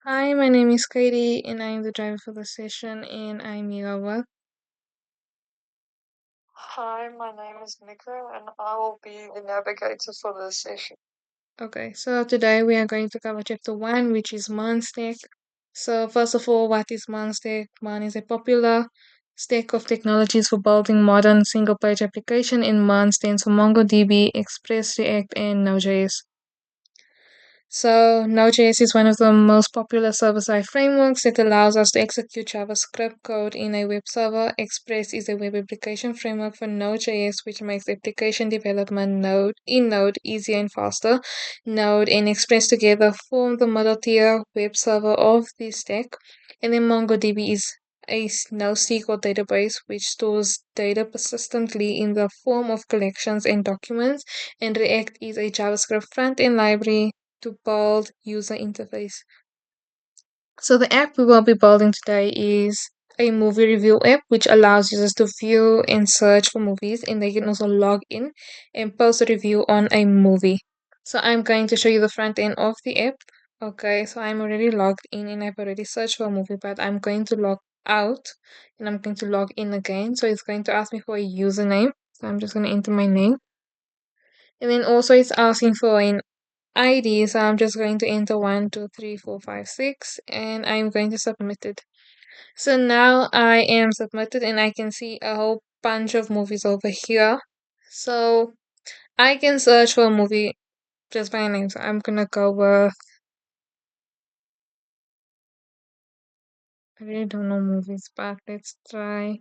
Hi, my name is Katie and I'm the driver for the session and I'm Yoga. Hi, my name is Nico, and I will be the navigator for this session. Okay, so today we are going to cover chapter 1, which is MON stack. So first of all, what is MON stack? MON is a popular stack of technologies for building modern single-page application, and MON stands for MongoDB, Express, React, and Node.js. So Node.js is one of the most popular server-side frameworks that allows us to execute JavaScript code in a web server. Express is a web application framework for Node.js, which makes application development Node easier and faster. Node and Express together form the middle tier web server of this stack. And then MongoDB is a NoSQL database which stores data persistently in the form of collections and documents. And React is a JavaScript front-end library to build user interface. So the app we will be building today is a movie review app which allows users to view and search for movies, and they can also log in and post a review on a movie. So I'm going to show you the front end of the app. Okay, so I'm already logged in and I've already searched for a movie, but I'm going to log out and I'm going to log in again. So it's going to ask me for a username. So I'm just going to enter my name. And then also it's asking for an ID, so I'm just going to enter 1, 2, 3, 4, 5, 6, and I'm going to submit it. So now I am submitted and I can see a whole bunch of movies over here. So I can search for a movie just by name. So I'm gonna go with, I really don't know movies, but let's try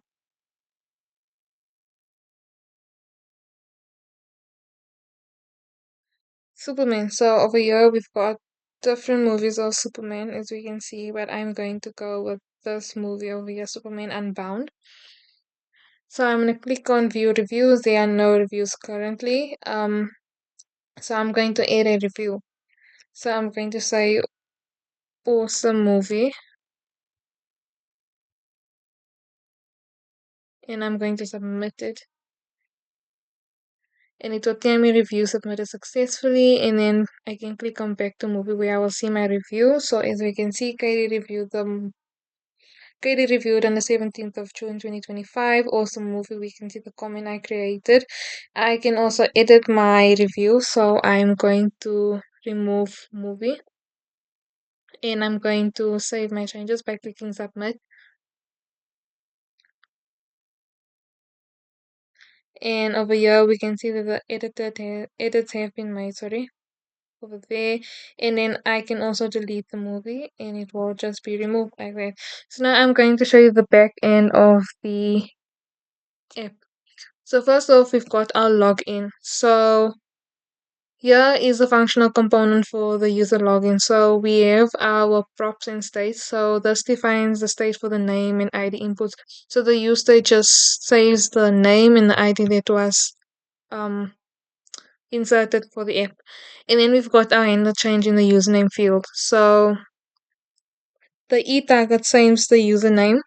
Superman. So over here we've got different movies of Superman as we can see, but I'm going to go with this movie over here, Superman Unbound. So I'm gonna click on view reviews. There are no reviews currently. So I'm going to add a review. So I'm going to say awesome movie and I'm going to submit it. And it will tell me review submitted successfully, and then I can click on back to movie where I will see my review. So as we can see, Katie reviewed on the 17th of June 2025. Awesome movie. We can see the comment I created. I can also edit my review. So I'm going to remove movie and I'm going to save my changes by clicking submit. And over here we can see that the edits have been made, sorry, over there. And then I can also delete the movie and it will just be removed like that. So now I'm going to show you the back end of the app. So first off, we've got our login. So here is the functional component for the user login. So we have our props and states. So this defines the state for the name and ID inputs. So the use state just saves the name and the ID that was um inserted for the app. And then we've got our handle change in the username field. So the e-target saves the username,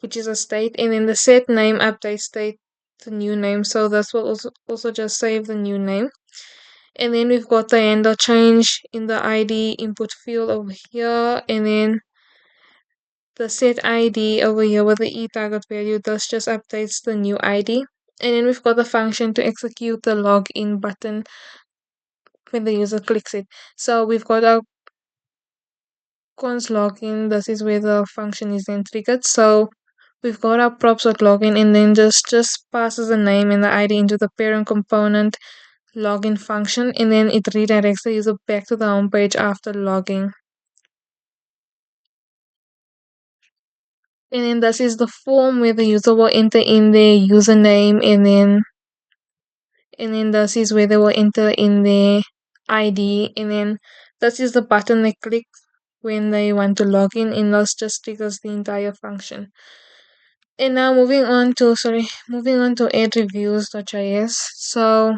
which is a state, and then the set name update state the new name. So this will also just save the new name. And then we've got the handle change in the ID input field over here, and then the set ID over here with the e-target value. This just updates the new ID. And then we've got the function to execute the login button when the user clicks it. So we've got our cons login. This is where the function is then triggered. So we've got our props.login and then just passes the name and the ID into the parent component login function, and then it redirects the user back to the home page after logging. And then this is the form where the user will enter in their username, and then this is where they will enter in their ID, and then this is the button they click when they want to log in, and this just triggers the entire function. And now moving on to add reviews.js. So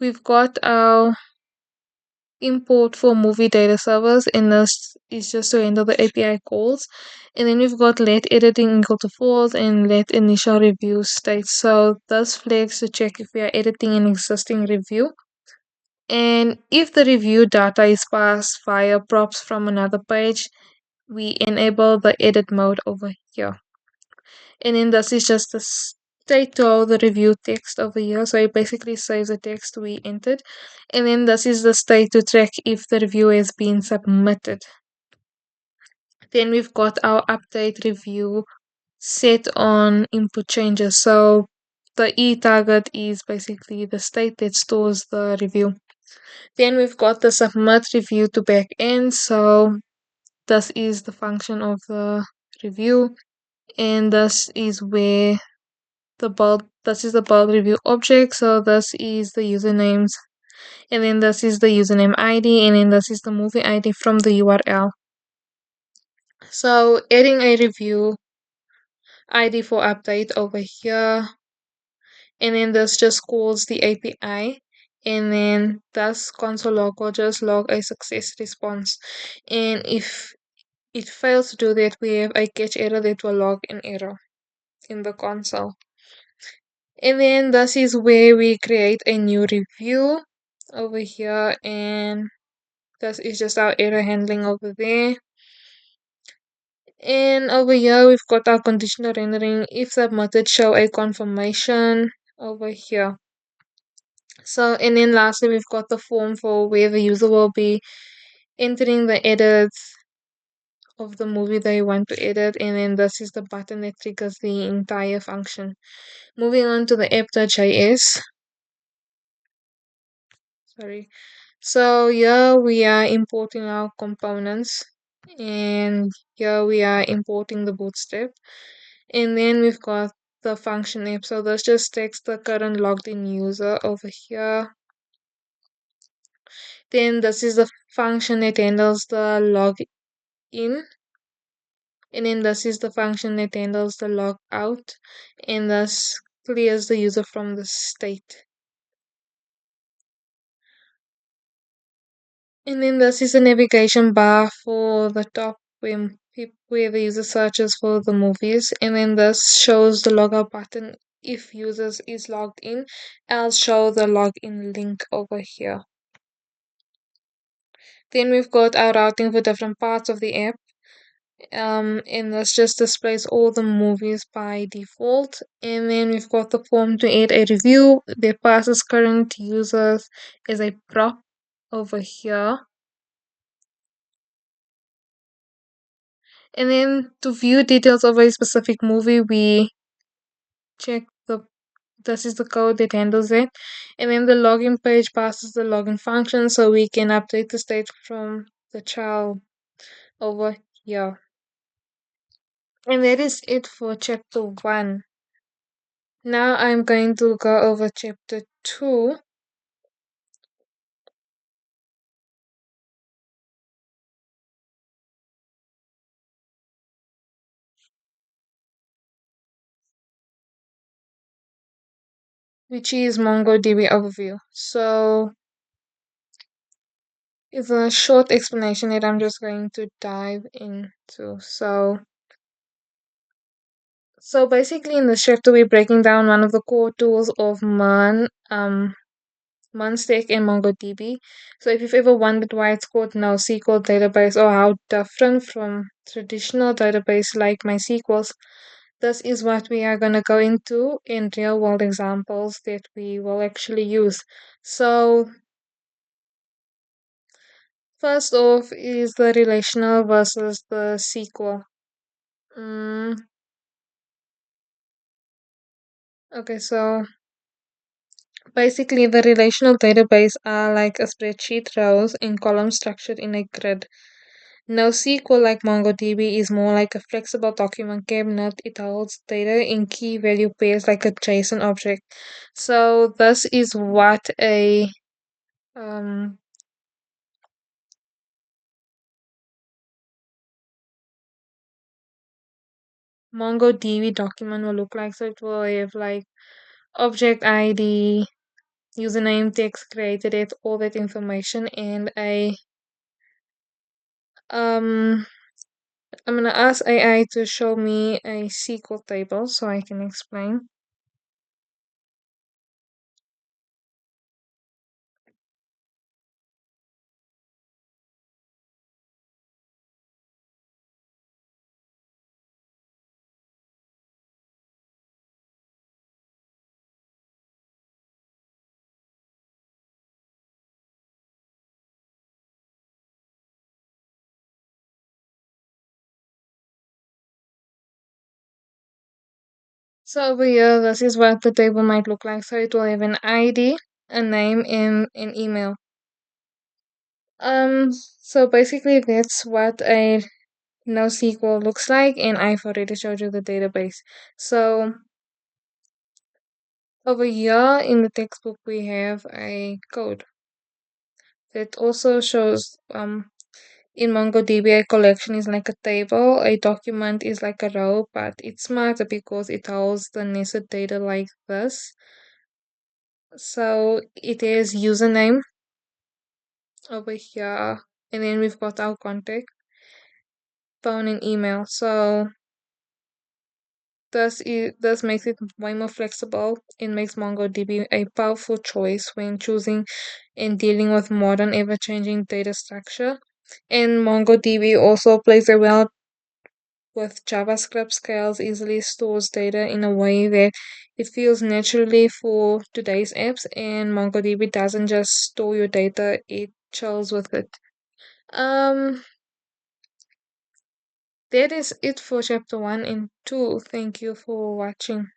we've got our import for movie data servers, and this is just to handle the API calls. And then we've got let editing equal to false and let initial review state. So this flags to check if we are editing an existing review. And if the review data is passed via props from another page, we enable the edit mode over here. And then this is just the state to the review text over here. So it basically saves the text we entered. And then this is the state to track if the review has been submitted. Then we've got our update review set on input changes. So the e target is basically the state that stores the review. Then we've got the submit review to backend. So this is the function of the review, and this is where this is the bulk review object. So this is the usernames, and then this is the username ID, and then this is the movie ID from the URL. So adding a review ID for update over here, and then this just calls the API, and then this console log will just log a success response. And if it fails to do that, we have a catch error that will log an error in the console. And then this is where we create a new review over here, and this is just our error handling over there. And over here we've got our conditional rendering. If submitted, show a confirmation over here. So, and then lastly we've got the form for where the user will be entering the edits of the movie they want to edit, and then this is the button that triggers the entire function. Moving on to the app.js. Sorry. So here we are importing our components, and here we are importing the bootstrap, and then we've got the function app. So this just takes the current logged in user over here. Then this is the function that handles the login, and then this is the function that handles the log out, and thus clears the user from the state. And then this is a navigation bar for the top where the user searches for the movies, and then this shows the logout button if users is logged in. I'll show the login link over here. Then we've got our routing for different parts of the app. And this just displays all the movies by default. And then we've got the form to add a review that passes current users as a prop over here. And then to view details of a specific movie, we check this is the code that handles it. And then the login page passes the login function, so we can update the state from the child over here. And that is it for chapter 1. Now I'm going to go over chapter 2, which is MongoDB overview. So it's a short explanation that I'm just going to dive into. So basically in this chapter we're breaking down one of the core tools of Munstack and MongoDB. So if you've ever wondered why it's called NoSQL database or how different from traditional database like MySQLs, this is what we are going to go into in real world examples that we will actually use. So first off is the relational versus the SQL. Okay, so basically the relational database are like a spreadsheet rows and columns structured in a grid. NoSQL, like MongoDB, is more like a flexible document cabinet. It holds data in key value pairs like a JSON object. So this is what a um, MongoDB document will look like. So it will have like object ID, username, text created it, all that information, and a I'm gonna ask AI to show me a SQL table so I can explain. So over here, this is what the table might look like. So it will have an ID, a name, and an email. So basically that's what a NoSQL looks like, and I've already showed you the database. So over here in the textbook, we have a code that also shows in MongoDB, a collection is like a table, a document is like a row, but it's smarter because it holds the nested data like this. So it is username over here, and then we've got our contact, phone, and email. So this makes it way more flexible. It makes MongoDB a powerful choice when choosing and dealing with modern, ever-changing data structure. And MongoDB also plays a well with JavaScript, scales easily, stores data in a way that it feels naturally for today's apps, and MongoDB doesn't just store your data, it chills with it. Um, that is it for chapter 1 and 2. Thank you for watching.